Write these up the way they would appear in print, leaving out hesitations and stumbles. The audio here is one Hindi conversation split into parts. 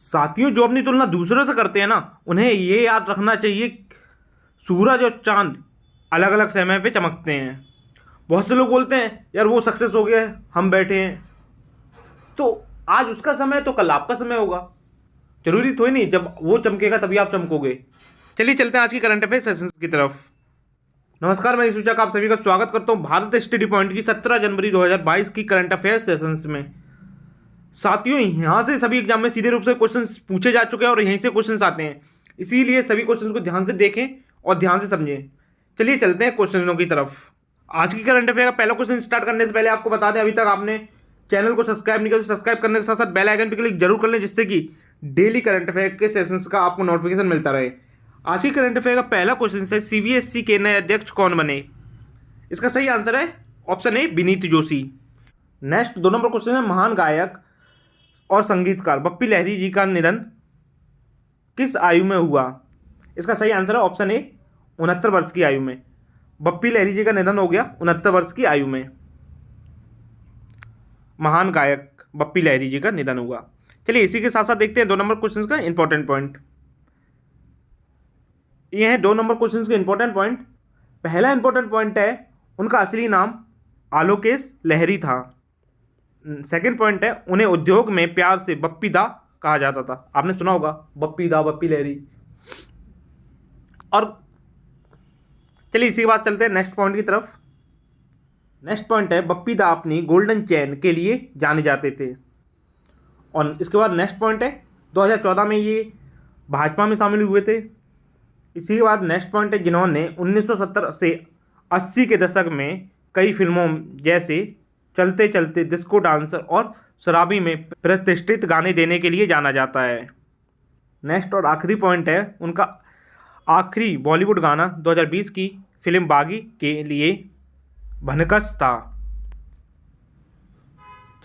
साथियों, जो अपनी तुलना दूसरों से करते हैं ना, उन्हें ये याद रखना चाहिए, सूरज और चांद अलग अलग समय पे चमकते हैं। बहुत से लोग बोलते हैं यार वो सक्सेस हो गया है, हम बैठे हैं। तो आज उसका समय है तो कल आपका समय होगा। जरूरी तो ही नहीं जब वो चमकेगा तभी आप चमकोगे। चलिए चलते हैं आज की करंट अफेयर सेशंस की तरफ। नमस्कार, मैं सूचक आप सभी का स्वागत करता हूं भारत स्टडी पॉइंट की 17 जनवरी 2022 की करंट अफेयर सेशंस में। साथियों, यहाँ से सभी एग्जाम में सीधे रूप से क्वेश्चंस पूछे जा चुके हैं और यहीं से क्वेश्चंस आते हैं, इसीलिए सभी क्वेश्चंस को ध्यान से देखें और ध्यान से समझें। चलिए चलते हैं क्वेश्चनों की तरफ। आज की करंट अफेयर का पहला क्वेश्चन स्टार्ट करने से पहले आपको बता दें, अभी तक आपने चैनल को सब्सक्राइब नहीं किया तो सब्सक्राइब करने के साथ साथ बेल आइकन पर क्लिक जरूर कर लें, जिससे कि डेली करंट अफेयर के सेशंस का आपको नोटिफिकेशन मिलता रहे। आज की करंट अफेयर का पहला क्वेश्चन है, सीबीएसई के नए अध्यक्ष कौन बने? इसका सही आंसर है option A, Vineet Joshi. Next 2 number question है, महान गायक और संगीतकार बप्पी लहरी जी का निधन किस आयु में हुआ? इसका सही आंसर है ऑप्शन ए, 69 वर्ष की आयु में। बप्पी लहरी जी का निधन हो गया 69 वर्ष की आयु में। महान गायक बप्पी लहरी जी का निधन हुआ। चलिए इसी के साथ साथ देखते हैं 2 नंबर क्वेश्चन का इंपॉर्टेंट पॉइंट। ये है 2 नंबर क्वेश्चन के इंपॉर्टेंट पॉइंट। पहला इंपॉर्टेंट पॉइंट है, उनका असली नाम आलोकेश लहरी था। सेकंड पॉइंट है, उन्हें उद्योग में प्यार से बप्पी दा कहा जाता था। आपने सुना होगा बप्पी दा, बप्पी लहरी। और चलिए इसी के बाद चलते हैं नेक्स्ट पॉइंट की तरफ। नेक्स्ट पॉइंट है, बप्पी दा अपनी गोल्डन चैन के लिए जाने जाते थे। और इसके बाद नेक्स्ट पॉइंट है, 2014 में ये भाजपा में शामिल हुए थे। इसी के बाद नेक्स्ट पॉइंट है, जिन्होंने 1970 से 80 के दशक में कई फिल्मों जैसे चलते चलते, डिस्को डांसर और शराबी में प्रतिष्ठित गाने देने के लिए जाना जाता है। नेक्स्ट और आखिरी पॉइंट है, उनका आखिरी बॉलीवुड गाना 2020 की फिल्म बागी के लिए भनकस था।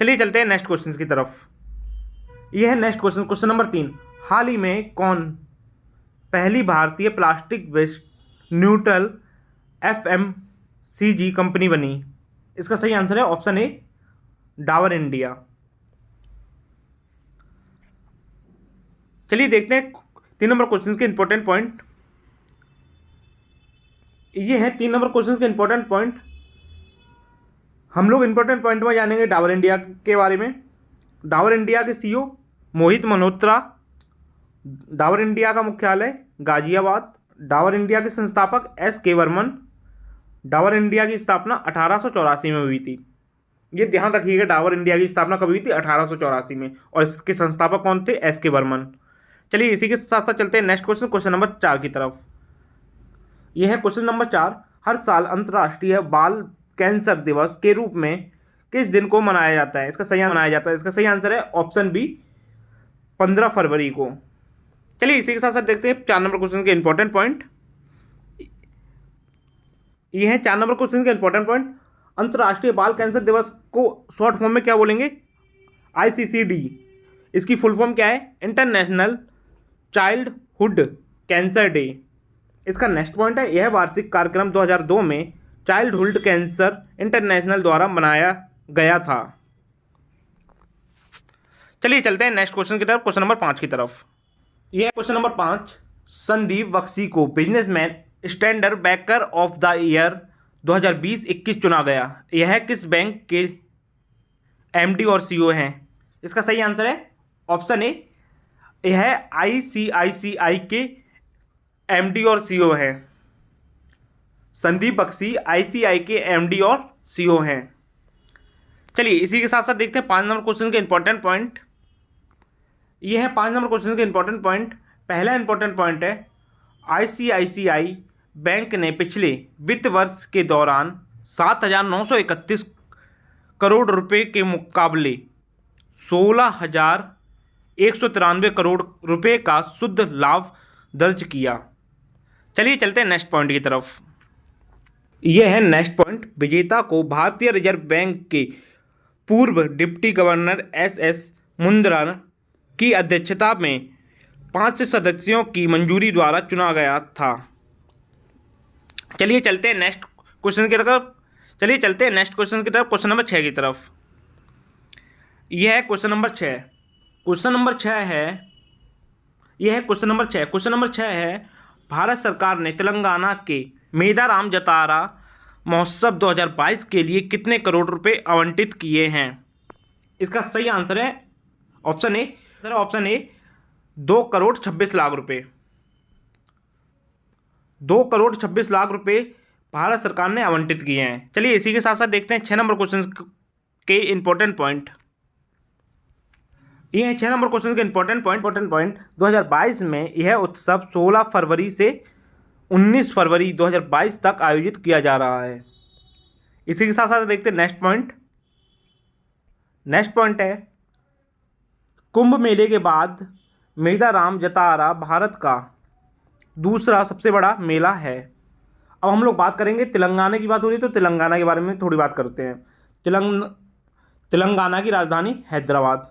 चलिए चलते हैं नेक्स्ट क्वेश्चन की तरफ। यह है नेक्स्ट क्वेश्चन, क्वेश्चन नंबर 3। हाल ही में कौन पहली भारतीय plastic waste neutral FMCG company बनी? इसका सही आंसर है ऑप्शन ए, डाबर इंडिया। चलिए देखते हैं 3 नंबर क्वेश्चन के इंपॉर्टेंट पॉइंट। ये है 3 नंबर क्वेश्चन के इंपॉर्टेंट पॉइंट। हम लोग इंपॉर्टेंट पॉइंट में जानेंगे डाबर इंडिया के बारे में। डाबर इंडिया के सीईओ मोहित मल्होत्रा। डाबर इंडिया का मुख्यालय गाजियाबाद। डाबर इंडिया के संस्थापक एस.के. वर्मन। डाबर इंडिया की स्थापना 1884 में हुई थी। ये ध्यान रखिएगा, डाबर इंडिया की स्थापना कब हुई थी? 1884 में। और इसके संस्थापक कौन थे? एस.के. वर्मन। चलिए इसी के साथ साथ चलते हैं नेक्स्ट क्वेश्चन, क्वेश्चन नंबर 4 की तरफ। यह है क्वेश्चन नंबर 4। हर साल अंतर्राष्ट्रीय बाल कैंसर दिवस के रूप में किस दिन को मनाया जाता है? इसका सही आंसर है ऑप्शन बी, 15 फरवरी को। चलिए इसी के साथ साथ देखते हैं 4 नंबर क्वेश्चन के इंपॉर्टेंट पॉइंट। ये है 4 नंबर क्वेश्चन का इंपॉर्टेंट पॉइंट। अंतर्राष्ट्रीय बाल कैंसर दिवस को शॉर्ट फॉर्म में क्या बोलेंगे? ICCD। इसकी फुल फॉर्म क्या है? International childhood cancer day. इसका नेक्स्ट पॉइंट है, यह वार्षिक कार्यक्रम 2002 में चाइल्डहुड कैंसर इंटरनेशनल द्वारा मनाया गया था। चलिए चलते हैं नेक्स्ट क्वेश्चन की तरफ, क्वेश्चन नंबर 5 की तरफ। यह है क्वेश्चन नंबर 5। संदीप बख्शी को businessman standard banker of the year 2020-21 चुना गया। यह किस बैंक के MD और CEO हैं? इसका सही आंसर है ऑप्शन ए, यह ICICI के MD और CEO हैं। संदीप बख्शी ICICI के MD और CEO हैं। चलिए इसी के साथ साथ देखते हैं 5 नंबर क्वेश्चन के इंपॉर्टेंट पॉइंट। यह है 5 नंबर क्वेश्चन के इंपॉर्टेंट पॉइंट। पहला इंपॉर्टेंट पॉइंट है, ICICI बैंक ने पिछले वित्त वर्ष के दौरान 7,931 करोड़ रुपए के मुकाबले 16,193 करोड़ रुपए का शुद्ध लाभ दर्ज किया। चलिए चलते हैं नेक्स्ट पॉइंट की तरफ। यह है नेक्स्ट पॉइंट। विजेता को भारतीय रिजर्व बैंक के पूर्व डिप्टी गवर्नर SS मुंद्रा की अध्यक्षता में 5 सदस्यों की मंजूरी द्वारा चुना गया था। चलिए चलते हैं नेक्स्ट क्वेश्चन की तरफ। क्वेश्चन नंबर 6 की तरफ। यह है क्वेश्चन नंबर 6। क्वेश्चन नंबर 6 है, यह है क्वेश्चन नंबर 6। क्वेश्चन नंबर 6 है, भारत सरकार ने तेलंगाना के मेदाराम जतारा महोत्सव 2022 के लिए कितने करोड़ रुपए आवंटित किए हैं? इसका सही आंसर है ऑप्शन ए 2 करोड़ 26 लाख रुपए। 2 करोड़ 26 लाख रुपए भारत सरकार ने आवंटित किए हैं। चलिए इसी के साथ साथ देखते हैं 6 नंबर क्वेश्चन के इंपॉर्टेंट पॉइंट। ये है 6 नंबर क्वेश्चन के इंपॉर्टेंट पॉइंट। 2022 में यह उत्सव 16 फरवरी से 19 फरवरी 2022 तक आयोजित किया जा रहा है। इसी के साथ साथ देखते हैं नेक्स्ट पॉइंट है, कुंभ मेले के बाद मेदाराम जतारा भारत का दूसरा सबसे बड़ा मेला है। अब हम लोग बात करेंगे, तेलंगाना की बात हो रही है तो तेलंगाना के बारे में थोड़ी बात करते हैं। तेलंगाना की राजधानी हैदराबाद।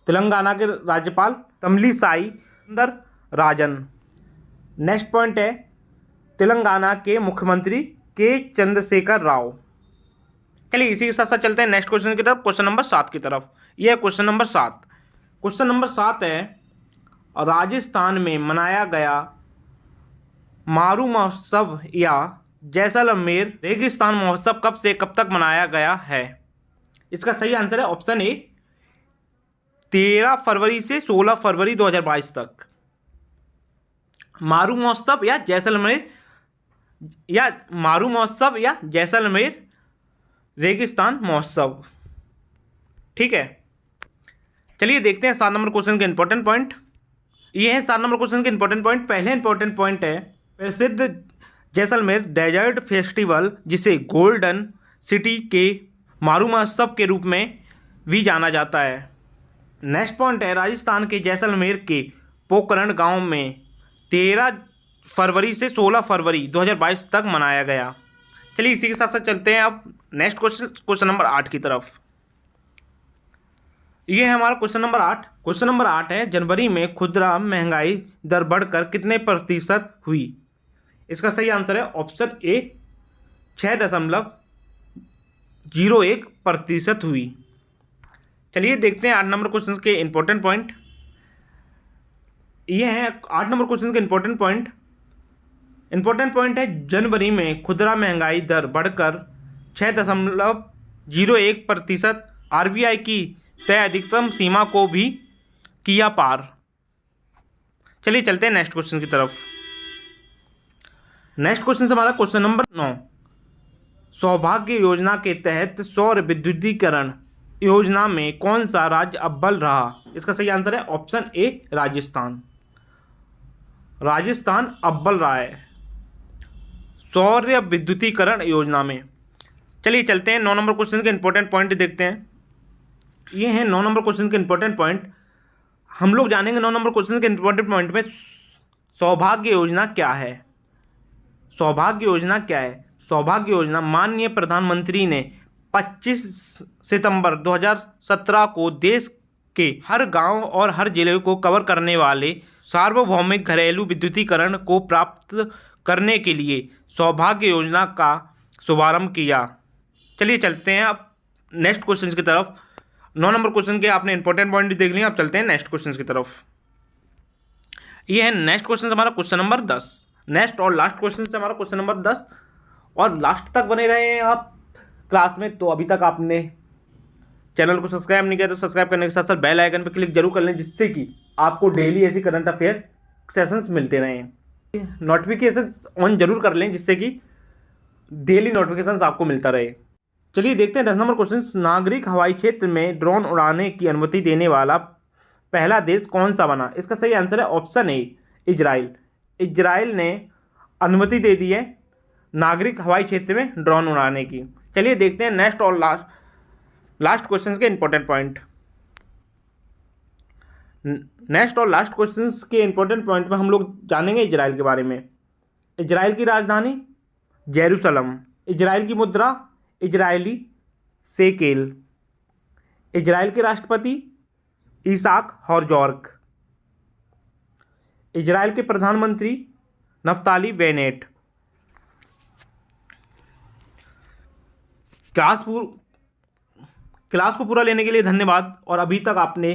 तेलंगाना के राज्यपाल तमिलिसाई सौंदरराजन। नेक्स्ट पॉइंट है, तेलंगाना के मुख्यमंत्री के चंद्रशेखर राव। चलिए इसी के साथ साथ चलते हैं नेक्स्ट क्वेश्चन की तरफ, क्वेश्चन नंबर 7 की तरफ। यह है क्वेश्चन नंबर 7। क्वेश्चन नंबर 7 है, राजस्थान में मनाया गया मारू महोत्सव या जैसलमेर रेगिस्तान महोत्सव कब से कब तक मनाया गया है? इसका सही आंसर है ऑप्शन ए 13 फरवरी से 16 फरवरी 2022 तक। मारू महोत्सव या जैसलमेर रेगिस्तान महोत्सव। ठीक है, चलिए देखते हैं 7 नंबर क्वेश्चन के इंपॉर्टेंट पॉइंट। ये है 7 नंबर क्वेश्चन के इंपॉर्टेंट पॉइंट। पहले इंपॉर्टेंट पॉइंट है, प्रसिद्ध जैसलमेर डेजर्ट फेस्टिवल, जिसे गोल्डन सिटी के मारू महोत्सव के रूप में भी जाना जाता है। नेक्स्ट पॉइंट है, राजस्थान के जैसलमेर के पोखरण गांव में 13 फरवरी से 16 फरवरी 2022 तक मनाया गया। चलिए इसी के साथ साथ चलते हैं अब नेक्स्ट क्वेश्चन नंबर 8 की तरफ। ये है हमारा क्वेश्चन नंबर 8। क्वेश्चन नंबर 8 है, जनवरी में खुदरा महंगाई दर बढ़कर कितने प्रतिशत हुई? इसका सही आंसर है ऑप्शन ए 6.01% हुई। चलिए देखते हैं 8 नंबर क्वेश्चन के इंपॉर्टेंट पॉइंट। ये है 8 नंबर क्वेश्चन के इंपॉर्टेंट पॉइंट है, जनवरी में खुदरा महंगाई दर बढ़कर 6.01%, आरबीआई की तय अधिकतम सीमा को भी किया पार। चलिए चलते हैं नेक्स्ट क्वेश्चन की तरफ। नेक्स्ट क्वेश्चन हमारा क्वेश्चन नंबर 9। सौभाग्य योजना के तहत सौर विद्युतीकरण योजना में कौन सा राज्य अव्वल रहा? इसका सही आंसर है ऑप्शन ए राजस्थान अव्वल रहा है सौर विद्युतीकरण योजना में। चलिए चलते हैं 9 नंबर क्वेश्चन के इंपॉर्टेंट पॉइंट देखते हैं। ये हैं 9 नंबर क्वेश्चन के इंपॉर्टेंट पॉइंट। हम लोग जानेंगे 9 नंबर क्वेश्चन के इंपॉर्टेंट पॉइंट में सौभाग्य योजना क्या है। सौभाग्य योजना माननीय प्रधानमंत्री ने 25 सितंबर 2017 को देश के हर गांव और हर जिले को कवर करने वाले सार्वभौमिक घरेलू विद्युतीकरण को प्राप्त करने के लिए सौभाग्य योजना का शुभारंभ किया। चलिए चलते हैं अब नेक्स्ट क्वेश्चन की तरफ। 9 नंबर क्वेश्चन के आपने इंपॉर्टेंट पॉइंट देख लिए, अब चलते हैं नेक्स्ट क्वेश्चन की तरफ। ये है नेक्स्ट क्वेश्चन हमारा क्वेश्चन नंबर 10। नेक्स्ट और लास्ट क्वेश्चन से हमारा क्वेश्चन नंबर 10, और लास्ट तक बने रहे हैं आप क्लास में। तो अभी तक आपने चैनल को सब्सक्राइब नहीं किया तो सब्सक्राइब करने के साथ साथ बेल आइकन पर क्लिक जरूर कर लें, जिससे कि आपको डेली ऐसी करंट अफेयर सेशंस मिलते रहें। नोटिफिकेशन ऑन जरूर कर लें, जिससे कि डेली नोटिफिकेशन आपको मिलता रहे। चलिए देखते हैं 10 नंबर क्वेश्चन। नागरिक हवाई क्षेत्र में ड्रोन उड़ाने की अनुमति देने वाला पहला देश कौन सा बना? इसका सही आंसर है ऑप्शन ए इजराइल ने अनुमति दे दी है नागरिक हवाई क्षेत्र में ड्रोन उड़ाने की। चलिए देखते हैं नेक्स्ट और लास्ट क्वेश्चन के इंपॉर्टेंट पॉइंट। नेक्स्ट और लास्ट क्वेश्चन के इंपॉर्टेंट पॉइंट में हम लोग जानेंगे इजराइल के बारे में। इजराइल की राजधानी जेरूसलम, इजराइल की मुद्रा इजरायली शेकेल, इजराइल के राष्ट्रपति इसाक हर्जोग, इजराइल के प्रधानमंत्री नफ्ताली बेनेट। क्लास को पूरा लेने के लिए धन्यवाद। और अभी तक आपने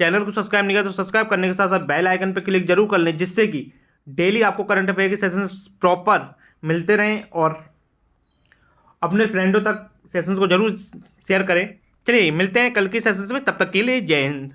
चैनल को सब्सक्राइब नहीं किया तो सब्सक्राइब करने के साथ साथ बेल आइकन पर क्लिक जरूर कर लें, जिससे कि डेली आपको करंट अफेयर के सेशंस प्रॉपर मिलते रहें और अपने फ्रेंडों तक सेशंस को जरूर शेयर करें। चलिए मिलते हैं कल के सेशंस में, तब तक के लिए जय हिंद।